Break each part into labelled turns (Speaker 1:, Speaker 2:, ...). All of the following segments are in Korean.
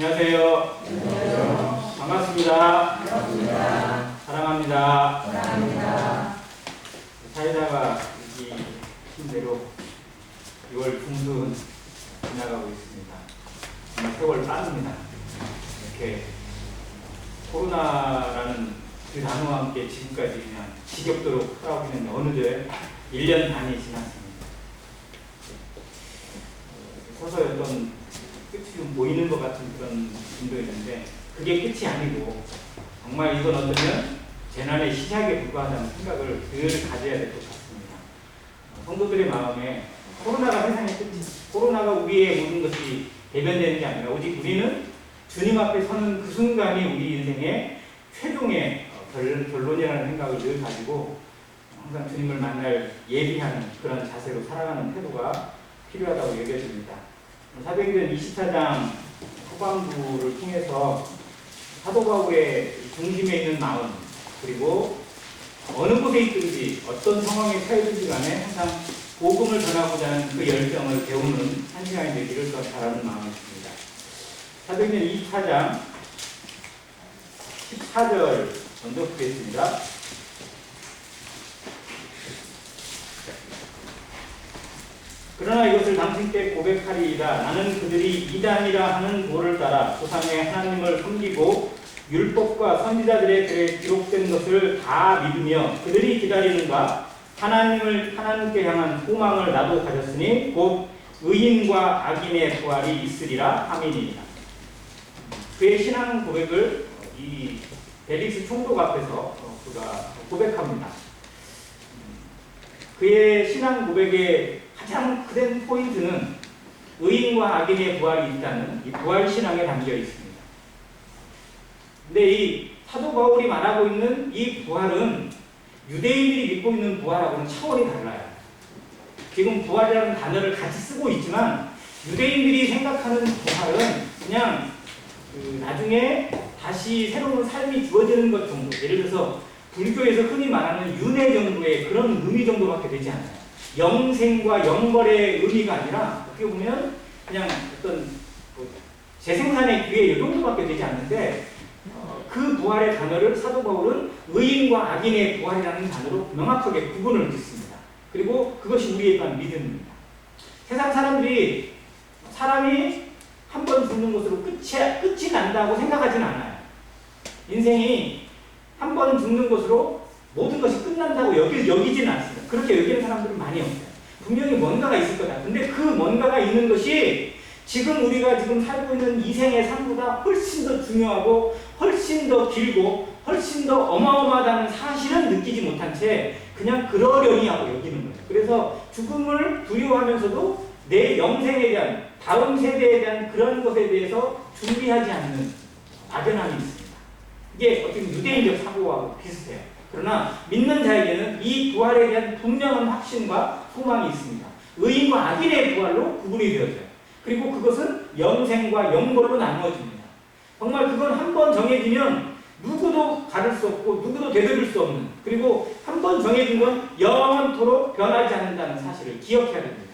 Speaker 1: 안녕하세요.
Speaker 2: 안녕하세요.
Speaker 1: 반갑습니다.
Speaker 2: 반갑습니다.
Speaker 1: 사랑합니다.
Speaker 2: 사랑합니다.
Speaker 1: 사회자가 이 힘대로 6월 중순 지나가고 있습니다. 정말 세월 빠릅니다. 이렇게 코로나라는 그 단어와 함께 지금까지 그냥 지겹도록 살아오고 있는데 어느새 1년 반이 지났습니다. 서서히 어떤 끝이 좀 보이는 것 같은 그런 분도 있는데 그게 끝이 아니고 정말 이건 어쩌면 재난의 시작에 불과하다는 생각을 늘 가져야 될 것 같습니다. 성도들의 마음에 코로나가 세상의 끝이, 코로나가 우리의 모든 것이 대변되는 게 아니라 오직 우리는 주님 앞에 서는 그 순간이 우리 인생의 최종의 결론이라는 생각을 늘 가지고 항상 주님을 만날 예비하는 그런 자세로 살아가는 태도가 필요하다고 여겨집니다. 사도행전 24장 후반부를 통해서 사도 바울의 중심에 있는 마음, 그리고 어느 곳에 있든지 어떤 상황에 처해든지 간에 항상 복음을 전하고자 하는 그 열정을 배우는 한 시간이 되기를 더 바라는 마음이 있습니다. 사도행전 24장 14절 먼저 보겠습니다. 그러나 이것을 당신께 고백하리이다. 나는 그들이 이단이라 하는 도를 따라 조상의 하나님을 섬기고 율법과 선지자들의 글에 기록된 것을 다 믿으며 그들이 기다리는가 하나님께 향한 소망을 나도 가졌으니 곧 의인과 악인의 부활이 있으리라. 아멘이니라. 그의 신앙 고백을 이 벨릭스 총독 앞에서 그가 고백합니다. 그의 신앙 고백의 가장 큰 포인트는 의인과 악인의 부활이 있다는 이 부활 신앙에 담겨 있습니다. 근데 이 사도 바울이 말하고 있는 이 부활은 유대인들이 믿고 있는 부활하고는 차원이 달라요. 지금 부활이라는 단어를 같이 쓰고 있지만 유대인들이 생각하는 부활은 그냥 나중에 다시 새로운 삶이 주어지는 것 정도, 예를 들어서 불교에서 흔히 말하는 윤회 정도의 그런 의미 정도밖에 되지 않아요. 영생과 영벌의 의미가 아니라 어떻게 보면 그냥 어떤 재생산의 기회 이 정도밖에 되지 않는데 그 부활의 단어를 사도 바울은 의인과 악인의 부활이라는 단어로 명확하게 구분을 짓습니다. 그리고 그것이 우리에 대한 믿음입니다. 세상 사람들이 사람이 한 번 죽는 것으로 끝이 난다고 생각하지는 않아요. 인생이 한 번 죽는 것으로 모든 것이 끝난다고 여기지는 않습니다. 그렇게 여기는 사람들은 많이 없어요. 분명히 뭔가가 있을 거다. 근데 그 뭔가가 있는 것이 지금 우리가 지금 살고 있는 이 생의 삶보다 훨씬 더 중요하고 훨씬 더 길고 훨씬 더 어마어마하다는 사실은 느끼지 못한 채 그냥 그러려니 하고 여기는 거예요. 그래서 죽음을 두려워하면서도 내 영생에 대한, 다음 세대에 대한 그런 것에 대해서 준비하지 않는 막연함이 있습니다. 이게 어떻게 유대인적 사고와 비슷해요. 그러나 믿는 자에게는 이 부활에 대한 분명한 확신과 소망이 있습니다. 의인과 악인의 부활로 구분이 되어져요. 그리고 그것은 영생과 영벌로 나누어집니다. 정말 그건 한 번 정해지면 누구도 가를 수 없고 누구도 되돌릴 수 없는, 그리고 한 번 정해진 건 영원토록 변하지 않는다는 사실을 기억해야 됩니다.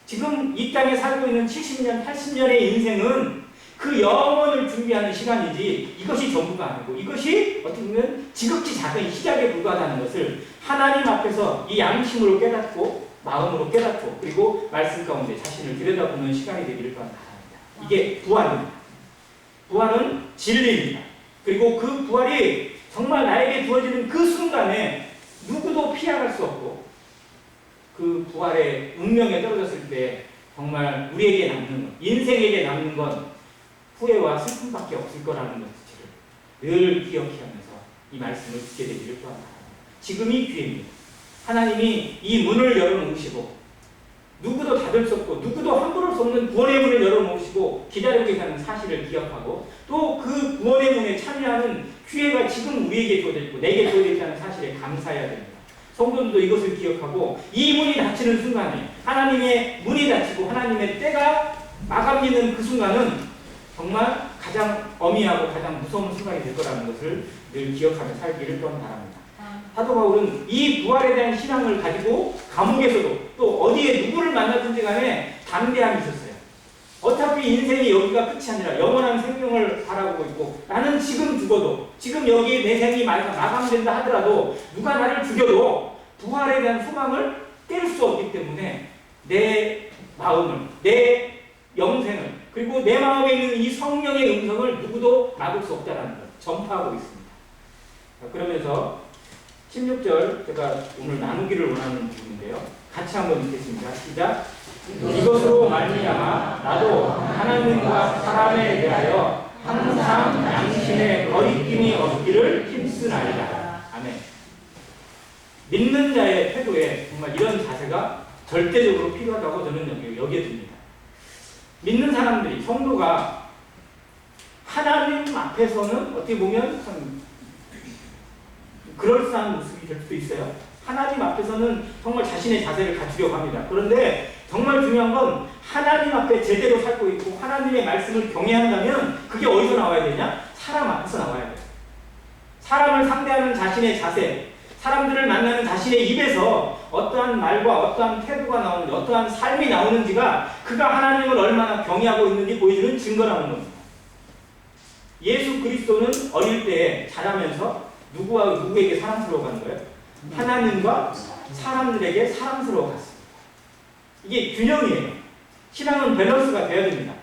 Speaker 1: 지금 이 땅에 살고 있는 70년, 80년의 인생은 그 영원을 준비하는 시간이지 이것이 전부가 아니고 이것이 어떻게 보면 지극히 작은 시작에 불과하다는 것을 하나님 앞에서 이 양심으로 깨닫고 마음으로 깨닫고 그리고 말씀 가운데 자신을 들여다보는 시간이 되기를 바랍니다. 이게 부활입니다. 부활은 진리입니다. 그리고 그 부활이 정말 나에게 주어지는 그 순간에 누구도 피해갈 수 없고 그 부활의 운명에 떨어졌을 때 정말 우리에게 남는 것, 인생에게 남는 건 후회와 슬픔밖에 없을 거라는 것을 늘 기억하면서 이 말씀을 듣게 되기를 바랍니다. 지금이 기회입니다. 하나님이 이 문을 열어놓으시고 누구도 닫을 수 없고 누구도 함부로 수 없는 구원의 문을 열어놓으시고 기다리고 계시다는 사실을 기억하고 또 그 구원의 문에 참여하는 기회가 지금 우리에게 주어져 있고 내게 주어져 있다는 사실에 감사해야 됩니다. 성도들도 이것을 기억하고 이 문이 닫히는 순간에 하나님의 문이 닫히고 하나님의 때가 마감되는 그 순간은 정말 가장 어미하고 가장 무서운 순간이 될 거라는 것을 늘 기억하며 살기를 또한 바랍니다. 사도 바울은 이 부활에 대한 신앙을 가지고 감옥에서도 또 어디에 누구를 만났든지 간에 담대함이 있었어요. 어차피 인생이 여기가 끝이 아니라 영원한 생명을 바라보고 있고 나는 지금 죽어도 지금 여기에 내 생이 마감된다 하더라도 누가 나를 죽여도 부활에 대한 소망을 깰 수 없기 때문에 내 마음을 내 영생을 그리고 내 마음에 있는 이 성령의 음성을 누구도 막을 수 없다는 걸 전파하고 있습니다. 그러면서 16절 제가 오늘 나누기를 원하는 부분인데요. 같이 한번 읽겠습니다. 시작. 이것으로 말미암아 나도 하나님과 사람에 대하여 항상 양심의 거리낌이 없기를 힘쓰나이다. 아멘. 믿는 자의 태도에 정말 이런 자세가 절대적으로 필요하다고 저는 여기에 듭니다. 믿는 사람들이 성도가 하나님 앞에서는 어떻게 보면 참 그럴싸한 모습이 될 수도 있어요. 하나님 앞에서는 정말 자신의 자세를 갖추려고 합니다. 그런데 정말 중요한 건 하나님 앞에 제대로 살고 있고 하나님의 말씀을 경외한다면 그게 어디서 나와야 되냐? 사람 앞에서 나와야 돼요. 사람을 상대하는 자신의 자세, 사람들을 만나는 자신의 입에서 어떠한 말과 어떠한 태도가 나오는지 어떠한 삶이 나오는지가 그가 하나님을 얼마나 경외하고 있는지 보여주는 증거라는 겁니다. 예수 그리스도는 어릴 때 자라면서 누구에게 사랑스러워 가는 거예요? 하나님과 사람들에게 사랑스러워 갔습니다. 이게 균형이에요. 신앙은 밸런스가 돼야 됩니다.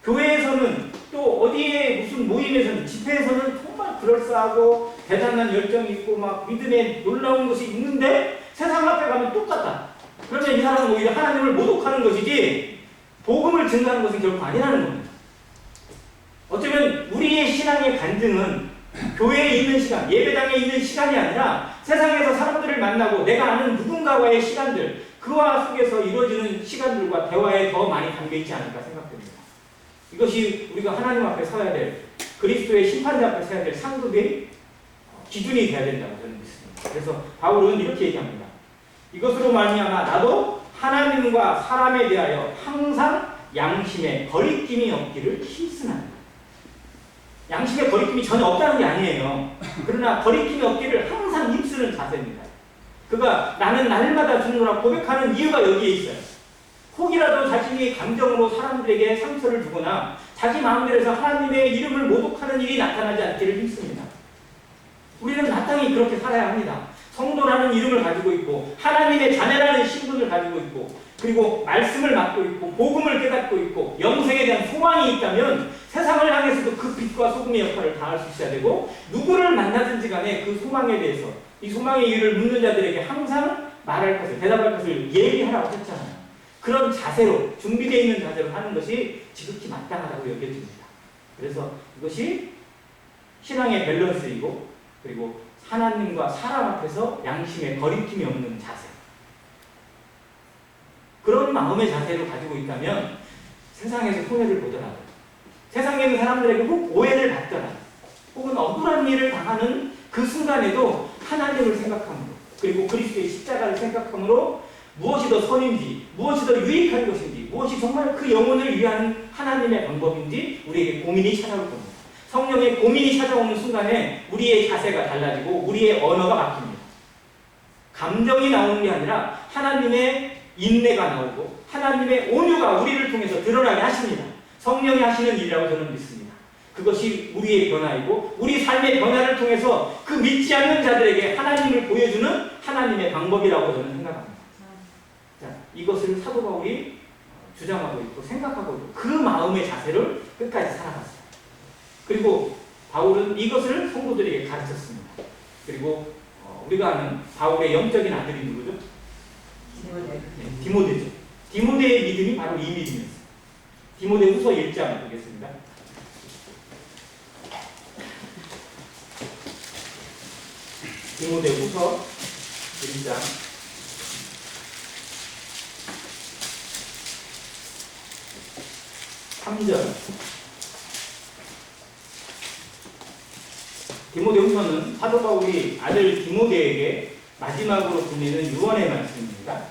Speaker 1: 교회에서는 또 어디에 무슨 모임에서는 집회에서는 정말 그럴싸하고 대단한 열정이 있고 막 믿음에 놀라운 것이 있는데 세상 앞에 가면 똑같다. 그러면 이 사람은 오히려 하나님을 모독하는 것이지 복음을 증가하는 것은 결코 아니라는 겁니다. 어쩌면 우리의 신앙의 간증은 교회에 있는 시간, 예배당에 있는 시간이 아니라 세상에서 사람들을 만나고 내가 아는 누군가와의 시간들, 그와 속에서 이루어지는 시간들과 대화에 더 많이 담겨있지 않을까 생각됩니다. 이것이 우리가 하나님 앞에 서야 될, 그리스도의 심판자 앞에 서야 될 상급의 기준이 되어야 된다고 저는 믿습니다. 그래서 바울은 이렇게 얘기합니다. 이것으로 말미암아 나도 하나님과 사람에 대하여 항상 양심에 거리낌이 없기를 힘쓰나이다. 양심에 거리낌이 전혀 없다는 게 아니에요. 그러나 거리낌이 없기를 항상 힘쓰는 자세입니다. 그가 나는 날마다 죽노라 고백하는 이유가 여기에 있어요. 혹이라도 자신이 감정으로 사람들에게 상처를 주거나 자기 마음대로 해서 하나님의 이름을 모독하는 일이 나타나지 않기를 힘씁니다. 우리는 마땅히 그렇게 살아야 합니다. 성도라는 이름을 가지고 있고 하나님의 자녀라는 신분을 가지고 있고 그리고 말씀을 맡고 있고 복음을 깨닫고 있고 영생에 대한 소망이 있다면 세상을 향해서도 그 빛과 소금의 역할을 다할 수 있어야 되고 누구를 만나든지 간에 그 소망에 대해서 이 소망의 이유를 묻는 자들에게 항상 말할 것을 대답할 것을 예비하라고 했잖아요. 그런 자세로 준비되어 있는 자세로 하는 것이 지극히 마땅하다고 여겨집니다. 그래서 이것이 신앙의 밸런스이고 그리고 하나님과 사람 앞에서 양심에 거리낌이 없는 자세. 그런 마음의 자세를 가지고 있다면 세상에서 손해를 보더라도 세상에 있는 사람들에게 혹 오해를 받더라도 혹은 억울한 일을 당하는 그 순간에도 하나님을 생각함으로 그리고 그리스도의 십자가를 생각함으로 무엇이 더 선인지 무엇이 더 유익한 것인지 무엇이 정말 그 영혼을 위한 하나님의 방법인지 우리에게 고민이 찾아올 겁니다. 성령의 고민이 찾아오는 순간에 우리의 자세가 달라지고 우리의 언어가 바뀝니다. 감정이 나오는 게 아니라 하나님의 인내가 나오고 하나님의 온유가 우리를 통해서 드러나게 하십니다. 성령이 하시는 일이라고 저는 믿습니다. 그것이 우리의 변화이고 우리 삶의 변화를 통해서 그 믿지 않는 자들에게 하나님을 보여주는 하나님의 방법이라고 저는 생각합니다. 자, 이것을 사도 바울이 주장하고 있고 생각하고 있고 그 마음의 자세를 끝까지 살아갔어요. 그리고 바울은 이것을 성도들에게 가르쳤습니다. 그리고 우리가 아는 바울의 영적인 아들이 누구죠? 디모데죠. 디모데의 믿음이 바로 이 믿음이었어요. 디모데후서 1장 보겠습니다. 디모데후서 1장 3절. 디모데후서는 사도 바울이 아들 디모데에게 마지막으로 보내는 유언의 말씀입니다.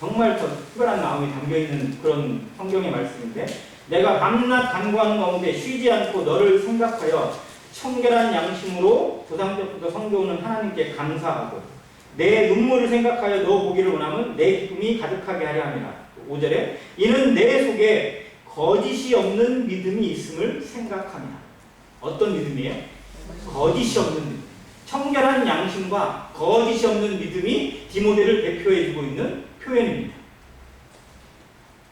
Speaker 1: 정말 더 특별한 마음이 담겨있는 그런 성경의 말씀인데 내가 밤낮 간구하는 가운데 쉬지 않고 너를 생각하여 청결한 양심으로 조상때부터 섬겨오는 하나님께 감사하고 내 눈물을 생각하여 너 보기를 원하면 내 기쁨이 가득하게 하려 함이라. 5절에 이는 내 속에 거짓이 없는 믿음이 있음을 생각하며. 어떤 믿음이에요? 거짓이 없는 믿음. 청결한 양심과 거짓이 없는 믿음이 디모데를 대표해주고 있는 표현입니다.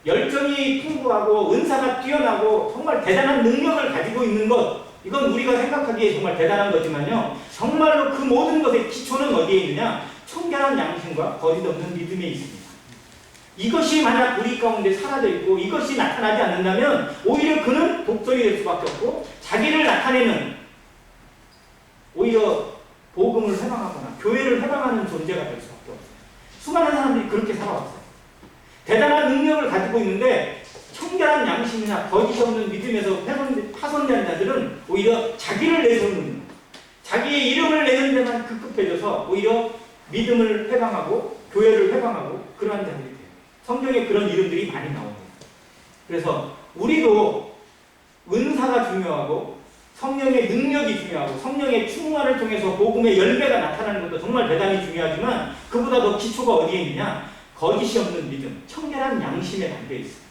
Speaker 1: 열정이 풍부하고 은사가 뛰어나고 정말 대단한 능력을 가지고 있는 것, 이건 우리가 생각하기에 정말 대단한 거지만요, 정말로 그 모든 것의 기초는 어디에 있느냐? 청결한 양심과 거짓 없는 믿음에 있습니다. 이것이 만약 우리 가운데 사라져 있고 이것이 나타나지 않는다면 오히려 그는 독설이 될 수밖에 없고 자기를 나타내는, 오히려 복음을 회방하거나 교회를 회방하는 존재가 될 수밖에 없어요. 수많은 사람들이 그렇게 살아왔어요. 대단한 능력을 가지고 있는데 청결한 양심이나 거짓 없는 믿음에서 파손된 자들은 오히려 자기를 내세우는, 자기의 이름을 내는 데만 급급해져서 오히려 믿음을 회방하고 교회를 회방하고 그러한 자들이 돼요. 성경에 그런 이름들이 많이 나옵니다. 그래서 우리도 은사가 중요하고 성령의 능력이 중요하고 성령의 충만을 통해서 복음의 열매가 나타나는 것도 정말 대단히 중요하지만 그보다 더 기초가 어디에 있느냐? 거짓이 없는 믿음, 청결한 양심에 담겨 있습니다.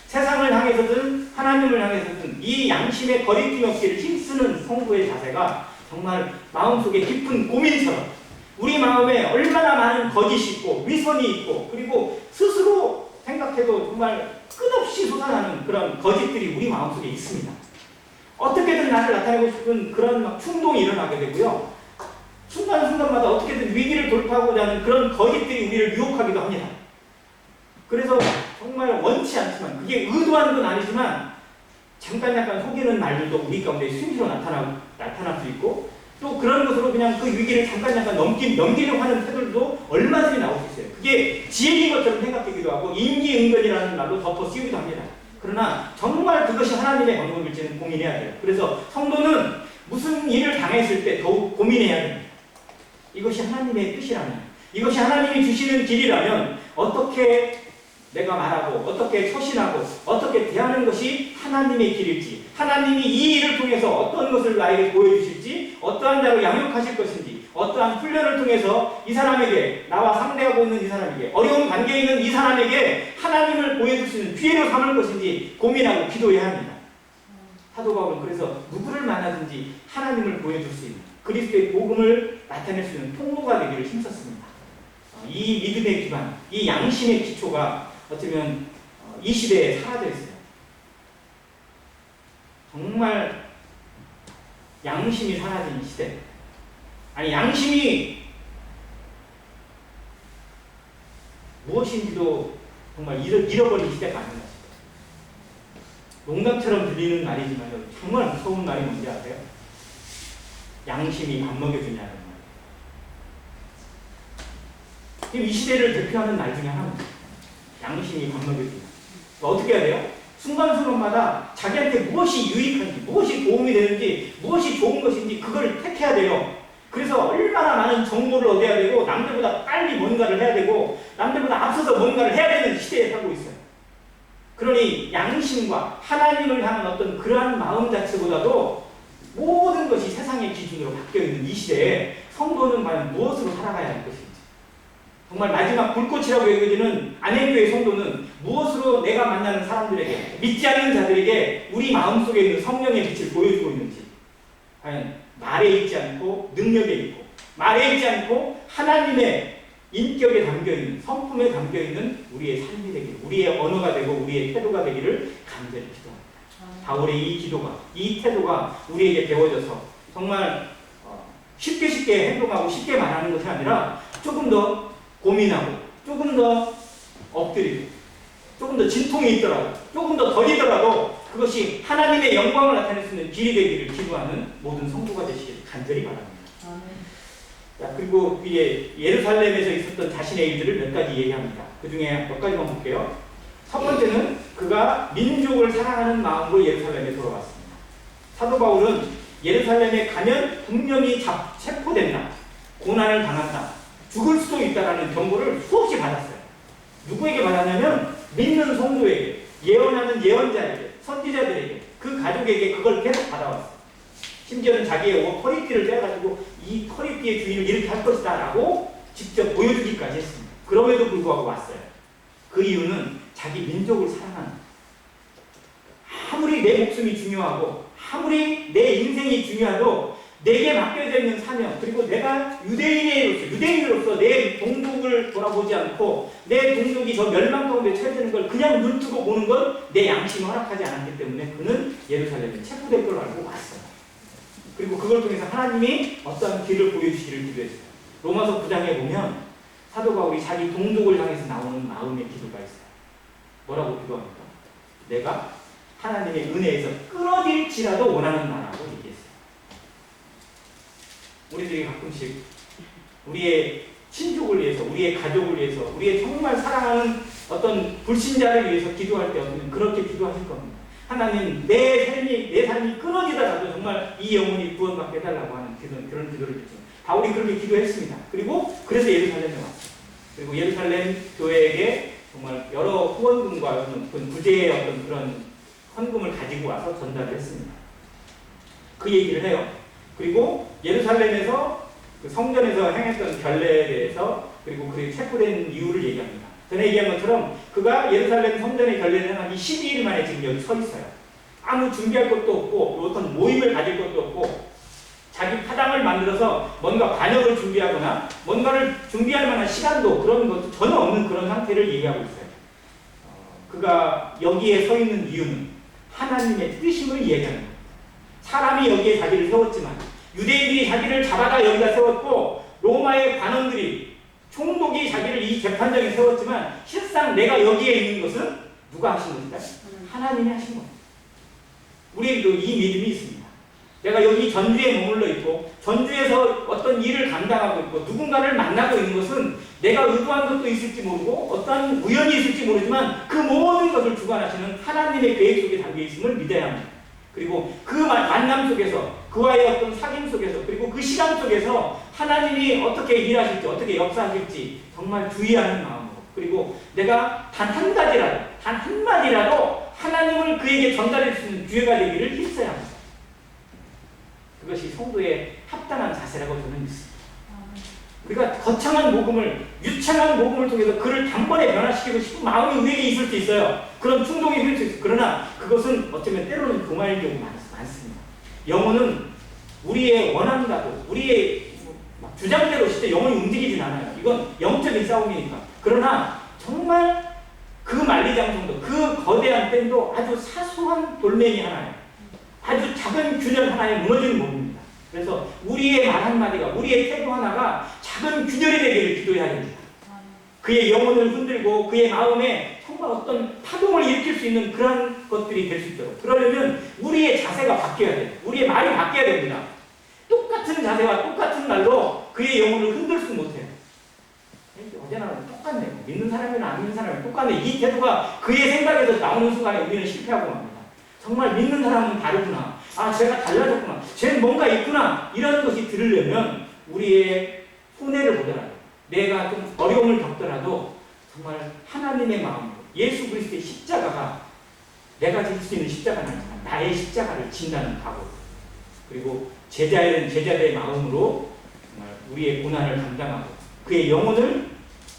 Speaker 1: 세상을 향해서든 하나님을 향해서든 이 양심의 거리낌이 없기를 힘쓰는 성도의 자세가 정말 마음속에 깊은 고민처럼 우리 마음에 얼마나 많은 거짓이 있고 위선이 있고 그리고 스스로 생각해도 정말 끝없이 솟아나는 그런 거짓들이 우리 마음속에 있습니다. 어떻게든 나를 나타내고 싶은 그런 막 충동이 일어나게 되고요. 순간순간마다 어떻게든 위기를 돌파하고자 하는 그런 거짓들이 우리를 유혹하기도 합니다. 그래서 정말 원치 않지만 그게 의도한 건 아니지만 잠깐 속이는 말들도 우리 가운데 수시로 나타날 수 있고 또 그런 것으로 그냥 그 위기를 잠깐 넘기려고 하는 태도도 얼마든지 나올 수 있어요. 그게 지혜인 것처럼 생각되기도 하고 인기응변이라는 말로 덮어 씌우기도 합니다. 그러나 정말 그것이 하나님의 방법일지는 고민해야 돼요. 그래서 성도는 무슨 일을 당했을 때 더욱 고민해야 됩니다. 이것이 하나님의 뜻이라면, 이것이 하나님이 주시는 길이라면 어떻게 내가 말하고 어떻게 처신하고 어떻게 대하는 것이 하나님의 길일지, 하나님이 이 일을 통해서 어떤 것을 나에게 보여주실지, 어떠한 자로 양육하실 것인지, 어떠한 훈련을 통해서 이 사람에게, 나와 상대하고 있는 이 사람에게, 어려운 관계에 있는 이 사람에게 하나님을 보여줄 수 있는 기회로 삼을 것인지 고민하고 기도해야 합니다. 사도 바울은 그래서 누구를 만나든지 하나님을 보여줄 수 있는 그리스도의 복음을 나타낼 수 있는 통로가 되기를 힘썼습니다. 이 믿음의 기반, 이 양심의 기초가 어쩌면 이 시대에 사라져 있어요. 정말 양심이 사라진 시대. 아니, 양심이 무엇인지도 정말 잃어버린 시대가 아닌가 싶어요. 농담처럼 들리는 말이지만 정말 무서운 말이 뭔지 아세요? 양심이 밥 먹여주냐는 말. 지금 이 시대를 대표하는 말 중에 하나입니다. 양심이 밥 먹여주냐. 어떻게 해야 돼요? 순간순간마다 자기한테 무엇이 유익한지, 무엇이 도움이 되는지, 무엇이 좋은 것인지 그걸 택해야 돼요. 그래서 얼마나 많은 정보를 얻어야 되고 남들보다 빨리 뭔가를 해야 되고 남들보다 앞서서 뭔가를 해야 되는 시대에 살고 있어요. 그러니 양심과 하나님을 향한 어떤 그러한 마음 자체보다도 모든 것이 세상의 기준으로 바뀌어있는 이 시대에 성도는 과연 무엇으로 살아가야 할 것인지, 정말 마지막 불꽃이라고 여겨지는 안행교의 성도는 무엇으로 내가 만나는 사람들에게, 믿지 않는 자들에게 우리 마음속에 있는 성령의 빛을 보여주고 있는지, 과연 말에 있지 않고 능력에 있고 말에 있지 않고 하나님의 인격에 담겨있는, 성품에 담겨있는 우리의 삶이 되기를, 우리의 언어가 되고 우리의 태도가 되기를 간절히 기도합니다. 바울의 이 기도가, 이 태도가 우리에게 배워져서 정말 쉽게 행동하고 쉽게 말하는 것이 아니라 조금 더 고민하고 조금 더 엎드리고 조금 더 진통이 있더라도 조금 더 덜이더라도 그것이 하나님의 영광을 나타낼 수 있는 길이 되기를 기도하는 모든 성도가 되시기를 간절히 바랍니다. 자, 그리고 이제 예루살렘에서 있었던 자신의 일들을 몇 가지 얘기합니다. 그 중에 몇 가지만 볼게요. 첫 번째는 그가 민족을 사랑하는 마음으로 예루살렘에 돌아왔습니다. 사도 바울은 예루살렘에 가면 분명히 체포된다, 고난을 당한다, 죽을 수도 있다라는 경고를 수없이 받았어요. 누구에게 받았냐면 믿는 성도에게, 예언하는 예언자에게, 선지자들에게, 그 가족에게 그걸 계속 받아왔어요. 심지어는 자기의 허리띠를 떼어가지고 이 허리띠의 주인을 이렇게 할 것이다 라고 직접 보여주기까지 했습니다. 그럼에도 불구하고 왔어요. 그 이유는 자기 민족을 사랑하는, 아무리 내 목숨이 중요하고 아무리 내 인생이 중요하도 내게 맡겨져 있는 사명, 그리고 내가 유대인으로서 내 동족을 돌아보지 않고 내 동족이 저 멸망 가운데 처해지는 걸 그냥 눈 뜨고 보는 건 내 양심이 허락하지 않았기 때문에 그는 예루살렘에 체포될 걸 알고 왔어요. 그리고 그걸 통해서 하나님이 어떤 길을 보여주시기를 기도했어요. 로마서 9장에 보면 사도 바울이 자기 동족을 향해서 나오는 마음의 기도가 있어요. 뭐라고 기도합니까? 내가 하나님의 은혜에서 끊어질지라도 원하는 나라고 얘기했어요. 우리들이 가끔씩 우리의 친족을 위해서, 우리의 가족을 위해서, 우리의 정말 사랑하는 어떤 불신자를 위해서 기도할 때 어쩌면 그렇게 기도하실 겁니다. 하나님, 내 삶이 끊어지더라도 정말 이 영혼이 구원받게 해달라고 하는 그런 기도를 했죠. 바울이 그렇게 기도했습니다. 그리고 그래서 예루살렘에 왔어요. 그리고 예루살렘 교회에게 정말 여러 후원금과 어떤 구제의 어떤 그런 헌금을 가지고 와서 전달을 했습니다. 그 얘기를 해요. 그리고 예루살렘에서 그 성전에서 행했던 결례에 대해서 그리고 그 체포된 이유를 얘기합니다. 전에 얘기한 것처럼 그가 예루살렘 성전의 결례를 행한 지 12일 만에 지금 여기 서 있어요. 아무 준비할 것도 없고 어떤 모임을 가질 것도 없고 자기 파당을 만들어서 뭔가 반역을 준비하거나 뭔가를 준비할 만한 시간도 그런 것도 전혀 없는 그런 상태를 얘기하고 있어요. 그가 여기에 서 있는 이유는 하나님의 뜻임을 얘기하는 거예요. 사람이 여기에 자기를 세웠지만 유대인들이 자기를 잡아다 여기다 세웠고 로마의 관원들이 총독이 자기를 이 재판장에 세웠지만 실상 내가 여기에 있는 것은 누가 하신 것이다? 하나님이 하신 거예요. 우리에게도 이 믿음이 있습니다. 내가 여기 전주에 머물러 있고 전주에서 어떤 일을 감당하고 있고 누군가를 만나고 있는 것은 내가 의도한 것도 있을지 모르고 어떤 우연이 있을지 모르지만 그 모든 것을 주관하시는 하나님의 계획 속에 담겨 있음을 믿어야 합니다. 그리고 그 만남 속에서 그와의 어떤 사귐 속에서 그리고 그 시간 속에서 하나님이 어떻게 일하실지 어떻게 역사하실지 정말 주의하는 마음으로 그리고 내가 단 한 가지라도 단 한마디라도 하나님을 그에게 전달할 수 있는 기회가 되기를 힘써야 합니다. 그것이 성도의 합당한 자세라고 저는 믿습니다. 우리가 거창한 복음을 유창한 복음을 통해서 그를 단번에 변화시키고 싶은 마음이 우리에게 있을 수 있어요. 그런 충동이 생길 수 있어요. 그러나 그것은 어쩌면 때로는 교만일 경우가 많습니다. 영혼은 우리의 원한다고 우리의 주장대로 진짜 영혼이 움직이진 않아요. 이건 영적인 싸움이니까. 그러나 정말 그 만리장 정도 그 거대한 댐도 아주 사소한 돌멩이 하나에 아주 작은 균열 하나에 무너지는 법입니다. 그래서 우리의 말 한마디가 우리의 태도 하나가 작은 균열이 되기를 기도해야 됩니다. 그의 영혼을 흔들고 그의 마음에 정말 어떤 파동을 일으킬 수 있는 그런 것들이 될 수 있도록 그러려면 우리의 자세가 바뀌어야 돼요. 우리의 말이 바뀌어야 됩니다. 똑같은 자세와 똑같은 말로 그의 영혼을 흔들 수 못해요. 어제나 똑같네요. 믿는 사람이나 안 믿는 사람이 똑같네. 이 태도가 그의 생각에서 나오는 순간에 우리는 실패하고 맙니다. 정말 믿는 사람은 다르구나. 아, 제가 달라졌구나. 쟤는 뭔가 있구나. 이런 것이 들으려면 우리의 손해를 보더라도 내가 좀 어려움을 겪더라도 정말 하나님의 마음으로 예수 그리스도의 십자가가 내가 질 수 있는 십자가는 아니지만 나의 십자가를 진다는 각오 그리고 제자의 마음으로 정말 우리의 고난을 감당하고 그의 영혼을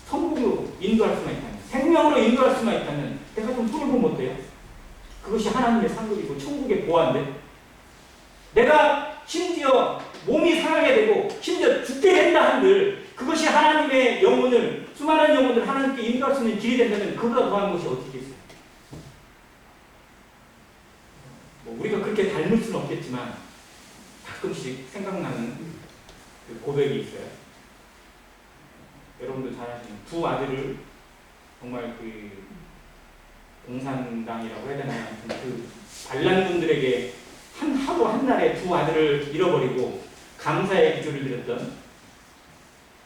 Speaker 1: 천국으로 인도할 수만 있다면 생명으로 인도할 수만 있다면 내가 좀 손을 보면 어때요? 그것이 하나님의 상급이고 천국의 보안데 내가 심지어 몸이 상하게 되고 심지어 죽게 된다 한들 그것이 하나님의 영혼을 수많은 영혼을 하나님께 인도할 수 있는 길이 된다면 그보다 더한 것이 어떻게 있어요? 우리가 그렇게 닮을 수는 없겠지만 가끔씩 생각나는 그 고백이 있어요. 여러분도 잘 아시는 두 아들을 정말 그 공산당이라고 해야 되나요? 그 반란군들에게 하루 한날에 두 아들을 잃어버리고 감사의 기도를 드렸던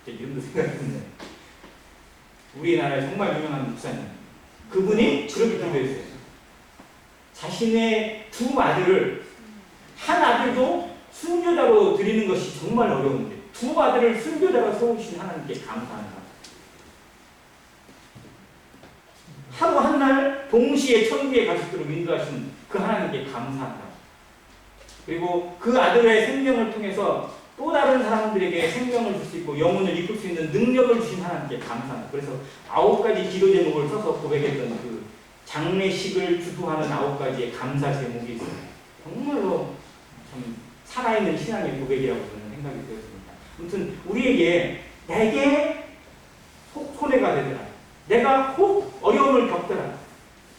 Speaker 1: 이름도 생각났네. 우리나라에 정말 유명한 목사님. 그분이 그렇게 기도했어요. 자신의 두 아들을 한 아들도 순교자로 드리는 것이 정말 어려운데 두 아들을 순교자로 세우신 하나님께 감사한다. 하루 한날 동시에 천국에 갈 수 있도록 인도하신 그 하나님께 감사한다. 그리고 그 아들의 생명을 통해서 또 다른 사람들에게 생명을 줄 수 있고 영혼을 이끌 수 있는 능력을 주신 하나님께 감사한다. 그래서 9가지 기도 제목을 써서 고백했던 그 장례식을 주도하는 9가지의 감사 제목이 있어요. 정말로 참 살아있는 신앙의 고백이라고 저는 생각이 되었습니다. 아무튼 우리에게 내게 혹 손해가 되더라, 내가 혹 어려움을 겪더라,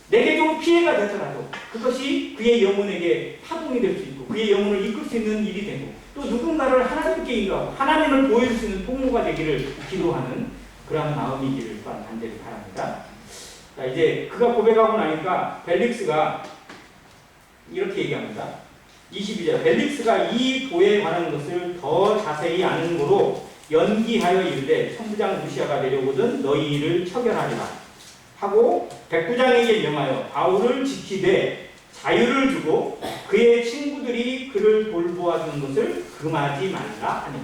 Speaker 1: 내게 좀 피해가 되더라도 그것이 그의 영혼에게 파동이 될 수 있고 그의 영혼을 이끌 수 있는 일이 되고 또 누군가를 하나님께 인도하고 하나님을 보여줄 수 있는 통로가 되기를 기도하는 그러한 마음이기를 또한 간절히 바랍니다. 자, 이제 그가 고백하고 나니까 벨릭스가 이렇게 얘기합니다. 22절, 벨릭스가 이 도에 관한 것을 더 자세히 아는 거로 연기하여 이르되 천부장 루시아가 내려오거든 너희 일을 처결하리라 하고 백부장에게 명하여 바울을 지키되 자유를 주고 그의 친구들이 그를 돌보아주는 것을 금하지 말라 하니.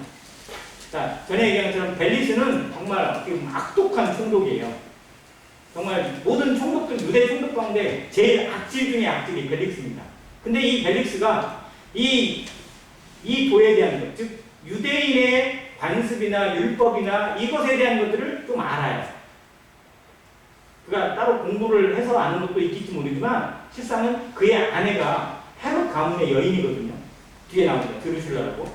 Speaker 1: 자, 전에 얘기한 것처럼 벨릭스는 정말 악독한 총독이에요. 정말 모든 총독들, 유대 총독 가운데 제일 악질 중에 악질이 벨릭스입니다. 근데 이 벨릭스가 이 도에 대한 것, 즉 유대인의 관습이나 율법이나 이것에 대한 것들을 좀 알아요. 그가 따로 공부를 해서 아는 것도 있을지 모르지만 실상은 그의 아내가 헤롯 가문의 여인이거든요. 뒤에 나옵니다. 드루실라라고.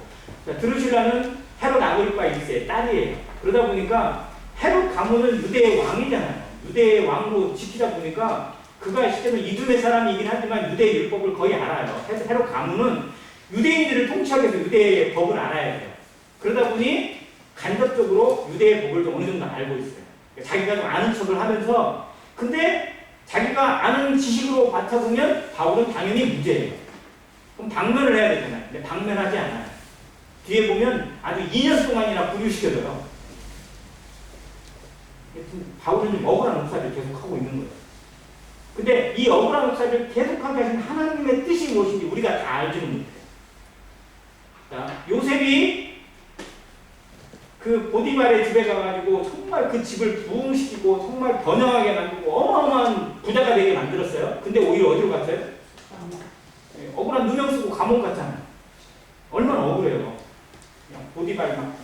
Speaker 1: 자, 드루실라는 헤롯 아그리파 1세의 딸이에요. 그러다 보니까 헤롯 가문은 유대의 왕이잖아요. 유대의 왕으로 지키다 보니까 그가 실제로 이두메 사람이긴 하지만 유대의 율법을 거의 알아요. 헤롯 가문은 유대인들을 통치하기 위해서 유대의 법을 알아야 돼요. 그러다 보니 간접적으로 유대의 법을 어느 정도 알고 있어요. 자기가 좀 아는 척을 하면서, 근데 자기가 아는 지식으로 받아보면 바울은 당연히 무죄예요. 그럼 방면을 해야 되잖아요. 근데 방면하지 않아요. 뒤에 보면 아주 2년 동안이나 부류시켜줘요. 바울은 좀 억울한 역사를 계속하고 있는 거예요. 근데 이 억울한 역사를 계속하게 하신 하나님의 뜻이 무엇인지 우리가 다 알지는 못해요. 자, 요셉이 그 보디발의 집에 가가지고 정말 그 집을 부흥시키고 정말 번영하게 만들고 어마어마한 부자가 되게 만들었어요. 근데 오히려 어디로 갔어요? 억울한 누명 쓰고 감옥 갔잖아요. 얼마나 억울해요. 그냥 보디발 막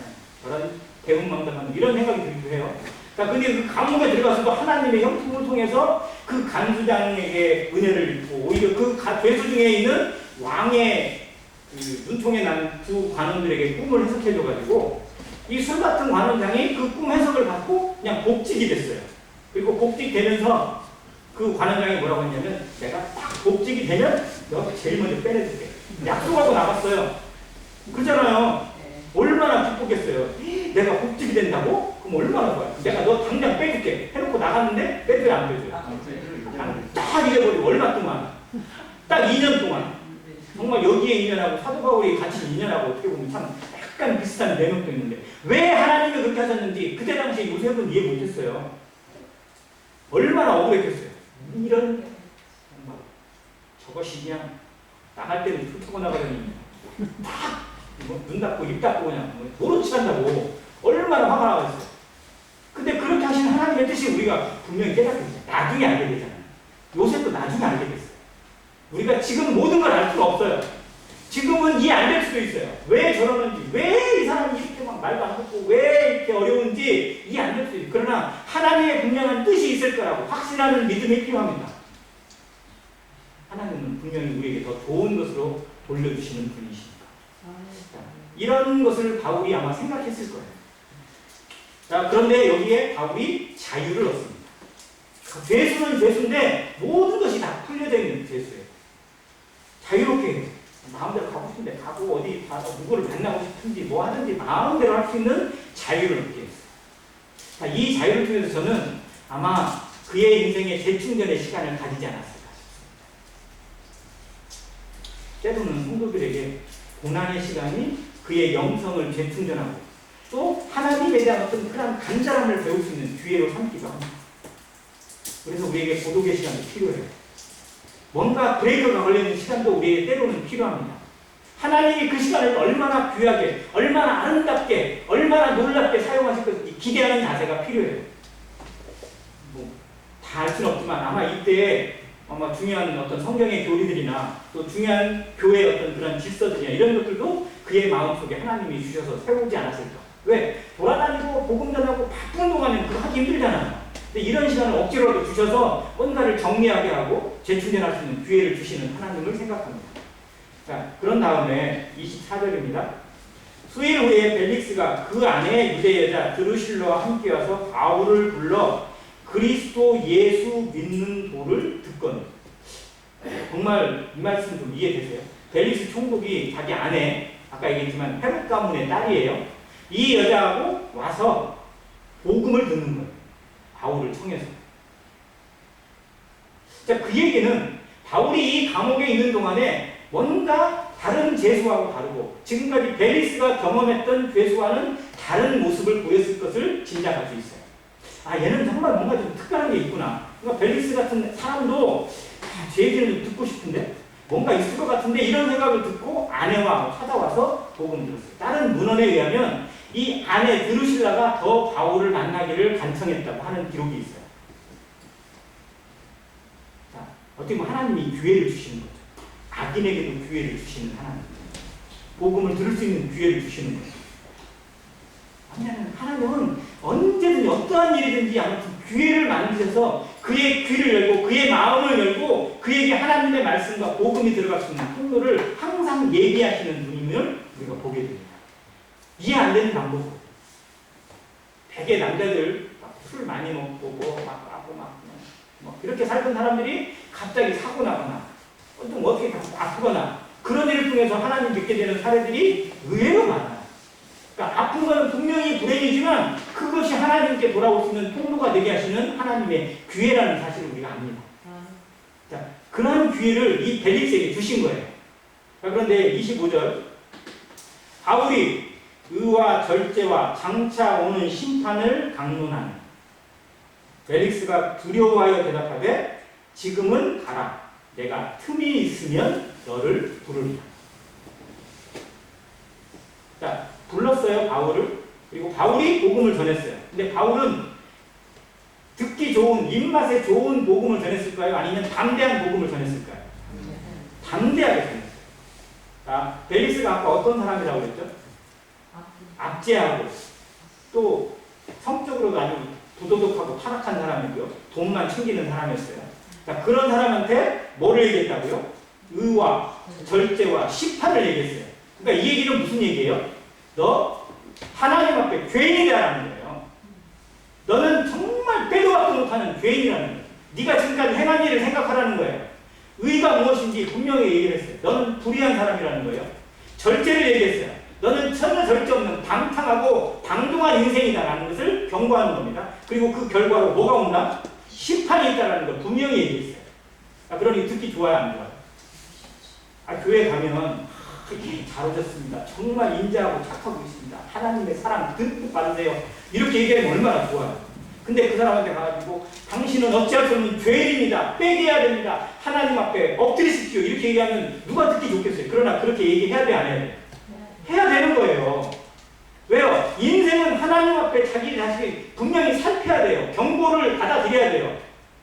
Speaker 1: 저런 대응망당하는 이런 생각이 들기도 해요. 자, 근데 그 감옥에 들어가서도 하나님의 형통을 통해서 그 간수장에게 은혜를 입고 오히려 그 죄수 중에 있는 왕의 그 눈통에 난 두 관원들에게 꿈을 해석해줘가지고 이 술 같은 관원장이 그 꿈 해석을 받고 그냥 복직이 됐어요. 그리고 복직되면서 그 관원장이 뭐라고 했냐면 내가 딱 복직이 되면 너 제일 먼저 빼내줄게. 약속하고 나갔어요. 그렇잖아요. 얼마나 기쁘겠어요. 내가 복직이 된다고? 그럼 얼마나 좋아요. 내가 너 당장 빼줄게. 해놓고 나갔는데 빼줘야 안 빼줘요. 딱 잊어버리고 얼마 동안. 딱 2년 동안. 정말 여기에 2년하고 사도 바울이 같이 2년하고 어떻게 보면 참 약간 비슷한 내용도 있는데 왜 하나님이 그렇게 하셨는지 그때 당시에 요셉은 이해 못했어요. 얼마나 억울했겠어요. 이런 정말 저것이 그냥 나갈 때는 훑고 나가더니 딱 눈 닫고 입 닫고 그냥 노릇 치한다고 얼마나 화가 나겠어요. 근데 그렇게 하신 하나님의 뜻이 우리가 분명히 깨닫게 되죠. 나중에 알게 되잖아요. 요셉도 나중에 알게 됐어요. 우리가 지금 모든 걸 알 수는 없어요. 지금은 이해 안 될 수도 있어요. 왜 저러는지, 왜 이 사람이 이렇게 막 말도 안 듣고 왜 이렇게 어려운지 이해 안 될 수도 있어요. 그러나 하나님의 분명한 뜻이 있을 거라고 확신하는 믿음이 필요합니다. 하나님은 분명히 우리에게 더 좋은 것으로 돌려주시는 분이시니까. 이런 것을 바울이 아마 생각했을 거예요. 자, 그런데 여기에 바울이 자유를 얻습니다. 죄수는 죄수인데 모든 것이 다 풀려져 있는 죄수예요. 자유롭게 해요. 마음대로 가고 싶은데 가고 어디 가서 누구를 만나고 싶은지 뭐 하든지 마음대로 할 수 있는 자유를 얻게 했어요. 자, 이 자유를 통해서 저는 아마 그의 인생의 재충전의 시간을 가지지 않았을까 싶습니다. 때로는 성도들에게 고난의 시간이 그의 영성을 재충전하고 또 하나님에 대한 어떤 그런 간절함을 배울 수 있는 기회로 삼기도 합니다. 그래서 우리에게 고독의 시간도 필요해요. 뭔가 브레이크가 걸리는 시간도 우리에게 때로는 필요합니다. 하나님이 그 시간을 얼마나 귀하게, 얼마나 아름답게, 얼마나 놀랍게 사용하실 것인지 기대하는 자세가 필요해요. 다 알 수는 없지만 아마 이때 아마 중요한 어떤 성경의 교리들이나 또 중요한 교회의 어떤 그런 질서들이나 이런 것들도 그의 마음속에 하나님이 주셔서 세우지 않았을까. 왜? 돌아다니고 복음 전하고 바쁜 동안에는 그거 하기 힘들잖아요. 근데 이런 시간을 억지로 주셔서 뭔가를 정리하게 하고 재충전할 수 있는 기회를 주시는 하나님을 생각합니다. 자, 그런 다음에 24절입니다. 수일 후에 벨릭스가 그 아내 유대 여자 드루실라와 함께 와서 바울을 불러 그리스도 예수 믿는 도를 듣거늘. 정말 이 말씀 좀 이해되세요? 벨릭스 총독이 자기 아내, 아까 얘기했지만 헤롯 가문의 딸이에요. 이 여자하고 와서 복음을 듣는 거예요. 바울을 청해서. 자, 그 얘기는 바울이 이 감옥에 있는 동안에 뭔가 다른 죄수하고 다르고 지금까지 벨릭스가 경험했던 죄수와는 다른 모습을 보였을 것을 짐작할 수 있어요. 아, 얘는 정말 뭔가 좀 특별한 게 있구나. 그러니까 벨릭스 같은 사람도 제 얘기를 좀 듣고 싶은데 뭔가 있을 것 같은데 이런 생각을 듣고 아내와 찾아와서 복음을 들었어요. 다른 문헌에 의하면 이 아내 드루실라가 더 바울을 만나기를 간청했다고 하는 기록이 있어요. 자, 어떻게 보면 하나님이 기회를 주시는 거죠. 악인에게도 기회를 주시는 하나님. 복음을 들을 수 있는 기회를 주시는 거예요. 하나님은 언제든지 어떠한 일이든지 아무튼 기회를 만드셔서 그의 귀를 열고 그의 마음을 열고 그에게 하나님의 말씀과 복음이 들어갈 수 있는 통로를 항상 예비하시는 분임을 우리가 보게 됩니다. 이해 안 되는 방법. 대개 남자들 술 많이 먹고 뭐 이렇게 살던 사람들이 갑자기 사고 나거나 좀 어떻게 아프거나 그런 일을 통해서 하나님 믿게 되는 사례들이 의외로 많아요. 그러니까 아픈 것은 분명히 불행이지만 그것이 하나님께 돌아올 수 있는 통로가 되게 하시는 하나님의 기회라는 사실을 우리가 압니다. 자, 그런 기회를 이 벨릭스에게 주신 거예요. 자, 그런데 25절 바울이 의와 절제와 장차 오는 심판을 강론하는 벨릭스가 두려워하여 대답하되 지금은 가라. 내가 틈이 있으면 너를 부르리라. 자, 불렀어요, 바울을. 그리고 바울이 복음을 전했어요. 근데 바울은 듣기 좋은, 입맛에 좋은 복음을 전했을까요? 아니면 담대한 복음을 전했을까요? 담대하게 전했어요. 자, 벨릭스가 아까 어떤 사람이라고 그랬죠? 압제하고 또 성적으로도 아주 부도덕하고 타락한 사람이고요. 돈만 챙기는 사람이었어요. 자, 그런 사람한테 뭐를 얘기했다고요? 의와 절제와 심판을 얘기했어요. 그러니까 이 얘기는 무슨 얘기예요? 너 하나님 앞에 죄인이라는 거예요. 너는 정말 빼도 박도 못하는 죄인이라는 거예요. 네가 지금까지 행한 일을 생각하라는 거예요. 의가 무엇인지 분명히 얘기를 했어요. 너는 불의한 사람이라는 거예요. 절제를 얘기했어요. 너는 전혀 절제 없는 방탕하고 방종한 인생이다라는 것을 경고하는 겁니다. 그리고 그 결과로 뭐가 온다? 심판이 있다라는 걸 분명히 얘기했어요. 아, 그러니 듣기 좋아요, 안 좋아요? 아, 교회 가면 잘 오셨습니다. 정말 인자하고 착하고 있습니다. 하나님의 사랑 듬뿍 받으세요. 이렇게 얘기하면 얼마나 좋아요. 근데 그 사람한테 가가지고 당신은 어찌할 수 없는 죄인입니다. 빼게해야 됩니다. 하나님 앞에 엎드리십시오. 이렇게 얘기하면 누가 듣기 좋겠어요. 그러나 그렇게 얘기해야 돼, 안 해야 돼? 해야 되는 거예요. 왜요? 인생은 하나님 앞에 자기 자신이 분명히 살펴야 돼요. 경고를 받아들여야 돼요.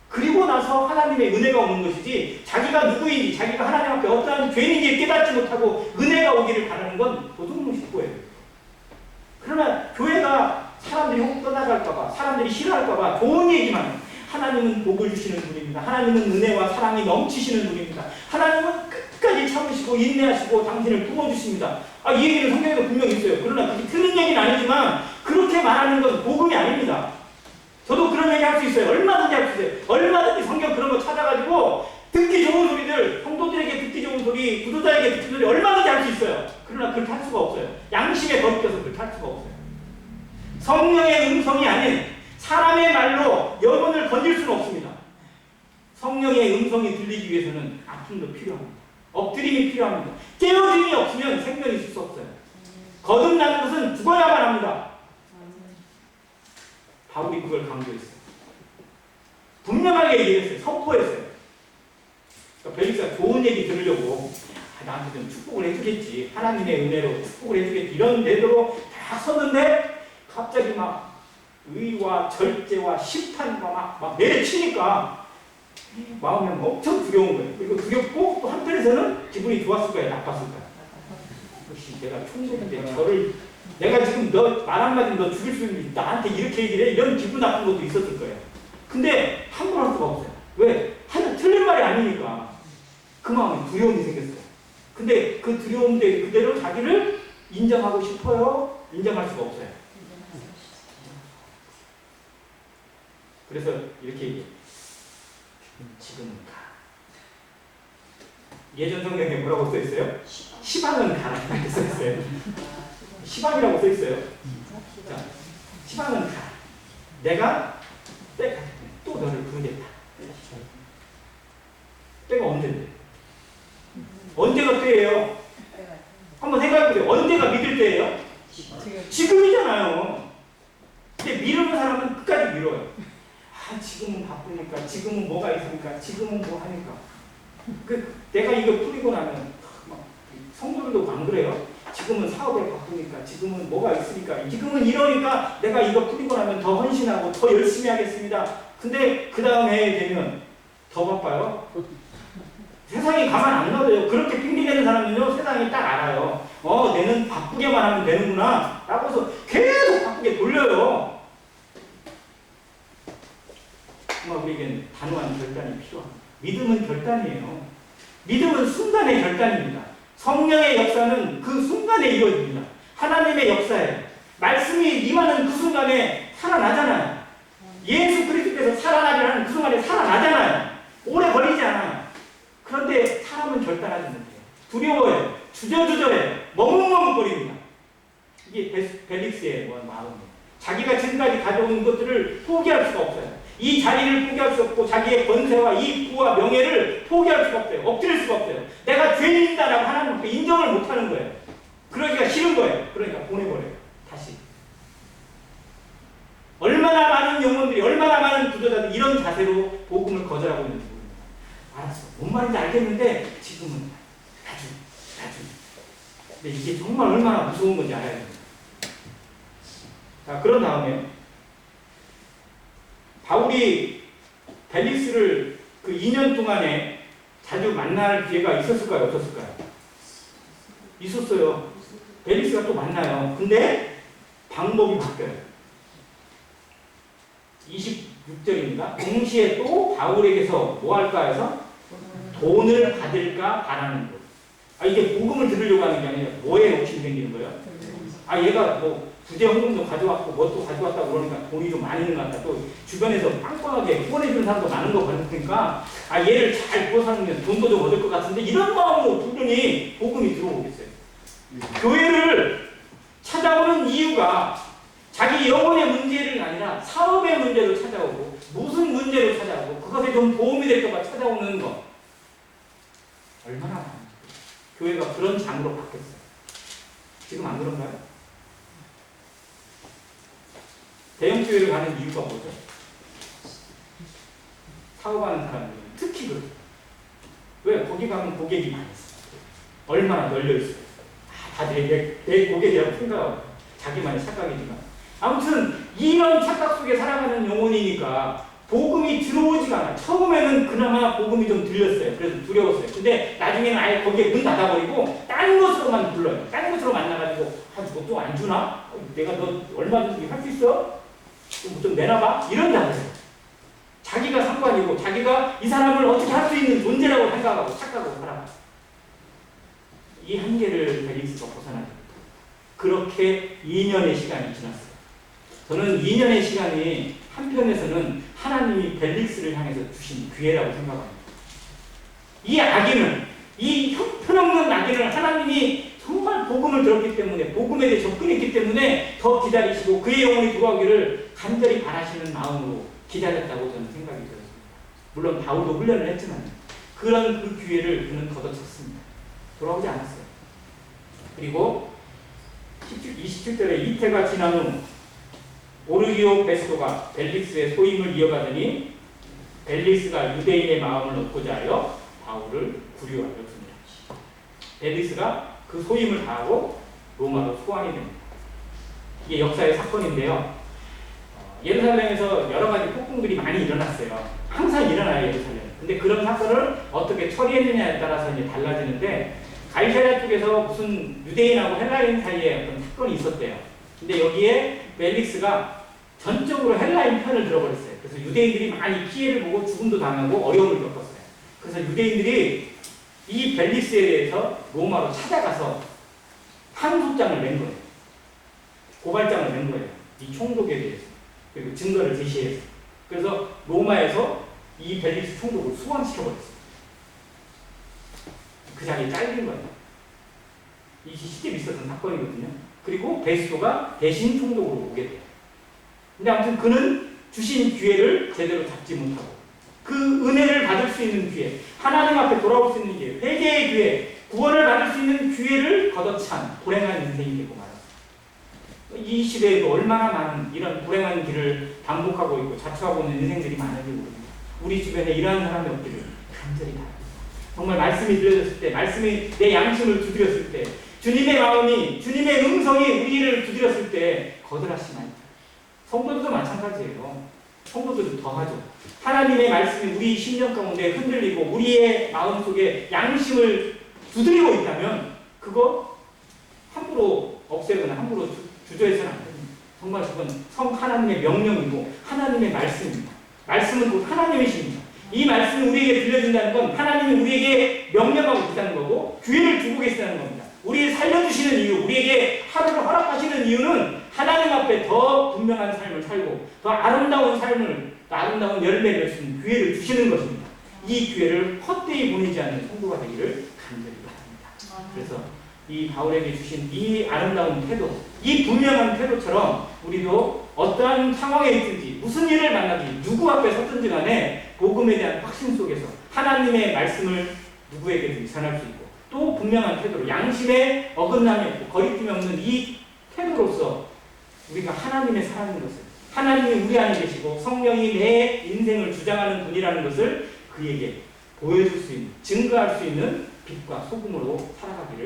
Speaker 1: 그리고 나서 하나님의 은혜가 오는 것이지 자기가 누구인지 자기가 하나님 앞에 어떠한 죄인인지 깨닫지 못하고 은혜가 오기를 바라는 건 도둑놈 거예요. 그러나 교회가 사람들이 혹 떠나갈까봐 사람들이 싫어할까봐 좋은 얘기만 하나님은 복을 주시는 분입니다. 하나님은 은혜와 사랑이 넘치시는 분입니다. 하나님은 끝까지 참으시고 인내하시고 당신을 부어주십니다. 아, 이 얘기는 성경에도 분명히 있어요. 그러나 그게 틀린 얘기는 아니지만 그렇게 말하는 건 복음이 아닙니다. 저도 그런 얘기 할 수 있어요. 얼마든지 할 수 있어요. 얼마든지 성경 그런 거 찾아가지고 듣기 좋은 소리들, 성도들에게 듣기 좋은 소리, 구도자에게 듣기 좋은 소리 얼마든지 할 수 있어요. 그러나 그렇게 할 수가 없어요. 양심에 거리껴서 그렇게 할 수가 없어요. 성령의 음성이 아닌 사람의 말로 영혼을 건질 수는 없습니다. 성령의 음성이 들리기 위해서는 아픔도 필요합니다. 엎드림이 필요합니다. 깨어짐이 없으면 생명이 있을 수 없어요. 거듭나는 것은 죽어야만 합니다. 바울이 그걸 강조했어요. 분명하게 얘기했어요. 선포했어요. 그러니까 벨릭스가 좋은 얘기 들으려고 나한테 좀 축복을 해주겠지. 하나님의 은혜로 축복을 해주겠지. 이런 데도로 다 섰는데 갑자기 막 의와 절제와 심판과 막 내려치니까 마음이 엄청 두려운 거예요. 그리고 두렵고 또 한편에서는 기분이 좋았을까요? 나빴을까요? 역시 내가 총독인데 저를 내가 지금 너 말 한마디 너 죽일 수 있는 나한테 이렇게 얘기를 해? 이런 기분 나쁜 것도 있었을 거예요. 근데 함부로 할 수가 없어요. 왜? 틀린 말이 아니니까. 그 마음에 두려움이 생겼어요. 근데 그 두려움 그대로 자기를 인정하고 싶어요? 인정할 수가 없어요. 그래서 이렇게 얘기해요. 지금은 가. 예전 성경에 뭐라고 써있어요? 시방은 가라 이렇게 써있어요. 시방이라고 써있어요. 자, 시방은 가. 내가 또 너를 부르겠다. 때가 언제인데? 언제가 때예요? 한번 생각해보세요. 언제가 믿을 때예요? 지금이잖아요. 근데 미루는 사람은 끝까지 미뤄요. 아, 지금은 바쁘니까, 지금은 뭐가 있으니까, 지금은 뭐 하니까. 내가 이거 풀리고 나면 막 성도들도 안 그래요? 지금은 사업에 바쁘니까, 지금은 뭐가 있으니까, 지금은 이러니까 내가 이거 풀리고 나면 더 헌신하고 더 열심히 하겠습니다. 근데 그 다음 해에 되면 더 바빠요? 세상이 가만 안 놔둬요. 그렇게 핑계대는 사람은요, 세상이 딱 알아요. 내는 바쁘게만 하면 되는구나 라고 해서 계속 바쁘게 돌려요. 정말 우리에겐 단호한 결단이 필요합니다. 믿음은 결단이에요. 믿음은 순간의 결단입니다. 성령의 역사는 그 순간에 이루어집니다. 하나님의 역사예요. 말씀이 임하는 그 순간에 살아나잖아요. 예수 그리스도께서 살아나리라는 그 순간에 살아나잖아요. 오래 걸리지 않아요. 그런데 사람은 결단하지 못해요. 두려워해요. 주저주저해요. 머뭇머뭇거립니다. 이게 벨릭스의 마음이에요. 자기가 지금까지 가져온 것들을 포기할 수가 없어요. 이 자리를 포기할 수 없고 자기의 권세와 이 부와 명예를 포기할 수가 없어요. 엎드릴 수가 없어요. 내가 죄인이다라고 하나님 앞에 인정을 못하는 거예요. 그러기가 싫은 거예요. 그러니까 보내버려요. 다시. 얼마나 많은 영혼들이, 얼마나 많은 구조자들이 이런 자세로 복음을 거절하고 있는지 모릅니다. 알았어. 뭔 말인지 알겠는데 지금은 나중. 근데 이게 정말 얼마나 무서운 건지 알아야 됩니다. 자, 그런 다음에 바울이 벨릭스를 그 2년 동안에 자주 만날 기회가 있었을까요? 없었을까요? 있었어요. 벨릭스가 또 만나요. 근데 방법이 바뀌어요. 26절입니다. 동시에 또 바울에게서 뭐 할까 해서 돈을 받을까 바라는 것. 이게 복음을 들으려고 하는 게 아니라 뭐에 욕심이 생기는 거예요? 얘가 뭐 부재 헌금도 가져왔고 뭣도 가져왔다고 그러니까 돈이 좀 많이 있는 것 같다. 또 주변에서 빵빵하게 후원해주는 사람도 많은 거 보니까 얘를 잘 구워사면 돈도 좀 얻을 것 같은데 이런 마음으로 두 분이 복음이 들어오겠어요. 교회를 찾아오는 이유가 자기 영혼의 문제를 아니라 사업의 문제로 찾아오고 무슨 문제로 찾아오고 그것에 좀 도움이 될까 봐 찾아오는 것. 얼마나 많아요. 교회가 그런 장으로 바뀌었어요. 지금 안 그런가요? 대형교회를 가는 이유가 뭐죠? 사업하는 사람들은 특히 그렇죠. 왜? 거기 가면 고객이 많이 있어요. 얼마나 널려있어요. 다 내 고객이라고 생각하고 자기만의 착각이지만 아무튼 이런 착각 속에 살아가는 영혼이니까 복음이 들어오지가 않아요. 처음에는 그나마 복음이 좀 들렸어요. 그래서 두려웠어요. 근데 나중에는 아예 거기에 문 닫아버리고 다른 것으로만 불러요. 다른 것으로 만나가지고 또 안 주나? 내가 너 얼마든지 할 수 있어? 좀 내놔봐? 이런 자세요. 자기가 상관이고 자기가 이 사람을 어떻게 할 수 있는 존재라고 생각하고 착각하고 살아가요. 이 한계를 벨릭스가 벗어나죠. 그렇게 2년의 시간이 지났어요. 저는 2년의 시간이 한편에서는 하나님이 벨릭스를 향해서 주신 기회라고 생각합니다. 이 악인을, 이 형편없는 악인을 하나님이 정말 복음을 들었기 때문에 복음에 대해 접근했기 때문에 더 기다리시고 그의 영혼이 돌아오기를 간절히 바라시는 마음으로 기다렸다고 저는 생각이 들었습니다. 물론 바울도 훈련을 했지만 그런 그 기회를 그는 걷어찼습니다. 돌아오지 않았어요. 그리고 27절에 이태가 지난 후 오르기오 베스토가 벨릭스의 소임을 이어가더니 벨릭스가 유대인의 마음을 얻고자 하여 바울을 구류하였습니다. 벨릭스가 그 소임을 다하고 로마로 소환이 됩니다. 이게 역사의 사건인데요. 예루살렘에서 여러 가지 폭풍들이 많이 일어났어요. 항상 일어나요, 예루살렘. 근데 그런 사건을 어떻게 처리했느냐에 따라서 이제 달라지는데 가이사랴 쪽에서 무슨 유대인하고 헬라인 사이에 어떤 사건이 있었대요. 근데 여기에 벨릭스가 전적으로 헬라인 편을 들어버렸어요. 그래서 유대인들이 많이 피해를 보고 죽음도 당하고 어려움을 겪었어요. 그래서 유대인들이 이 벨리스에 대해서 로마로 찾아가서 항소장을 낸 거예요. 고발장을 낸 거예요. 이 총독에 대해서. 그리고 증거를 제시해서. 그래서 로마에서 이 벨리스 총독을 소환시켜버렸어요. 그 자리에 잘린 거예요. 이 실제 있었던 사건이거든요. 그리고 베스토가 대신 총독으로 오게 돼요. 근데 아무튼 그는 주신 기회를 제대로 잡지 못하고 그 은혜를 받을 수 있는 기회, 하나님 앞에 돌아올 수 있는 기회, 회개의 기회, 구원을 받을 수 있는 기회를 걷어찬 불행한 인생이 되고 말았어요. 이 시대에도 얼마나 많은 이런 불행한 길을 반복하고 있고 자초하고 있는 인생들이 많은지 모릅니다. 우리 주변에 이러한 사람이 없기를 간절히 바랍니다. 정말 말씀이 들려졌을 때, 말씀이 내 양심을 두드렸을 때, 주님의 마음이, 주님의 음성이 우리를 두드렸을 때 거절하시면 안 돼요. 성도들도 마찬가지예요. 성도들도 더하죠. 하나님의 말씀이 우리 심령 가운데 흔들리고 우리의 마음속에 양심을 두드리고 있다면 그거 함부로 없애거나 함부로 주저해서는 안 됩니다. 정말 그건 하나님의 명령이고 하나님의 말씀입니다. 말씀은 곧 하나님이십니다. 이 말씀이 우리에게 들려준다는 건 하나님이 우리에게 명령하고 계시다는 거고 기회를 주고 계시다는 겁니다. 우리를 살려주시는 이유, 우리에게 하루를 허락하시는 이유는 하나님 앞에 더 분명한 삶을 살고 더 아름다운 삶을, 더 아름다운 열매를 맺을 수 있는 기회를 주시는 것입니다. 이 기회를 헛되이 보내지 않는 성도가 되기를 간절히 바랍니다. 그래서 이 바울에게 주신 이 아름다운 태도, 이 분명한 태도처럼 우리도 어떠한 상황에 있든지 무슨 일을 만나든지 누구 앞에 섰든지 간에 복음에 대한 확신 속에서 하나님의 말씀을 누구에게든지 전할 수 있고 또 분명한 태도로 양심에 어긋남이 없고 거리낌이 없는 이 태도로서 우리가 하나님의 사람인 것을, 하나님이 우리 안에 계시고 성령이 내 인생을 주장하는 분이라는 것을 그에게 보여줄 수 있는, 증거할 수 있는 빛과 소금으로 살아가기를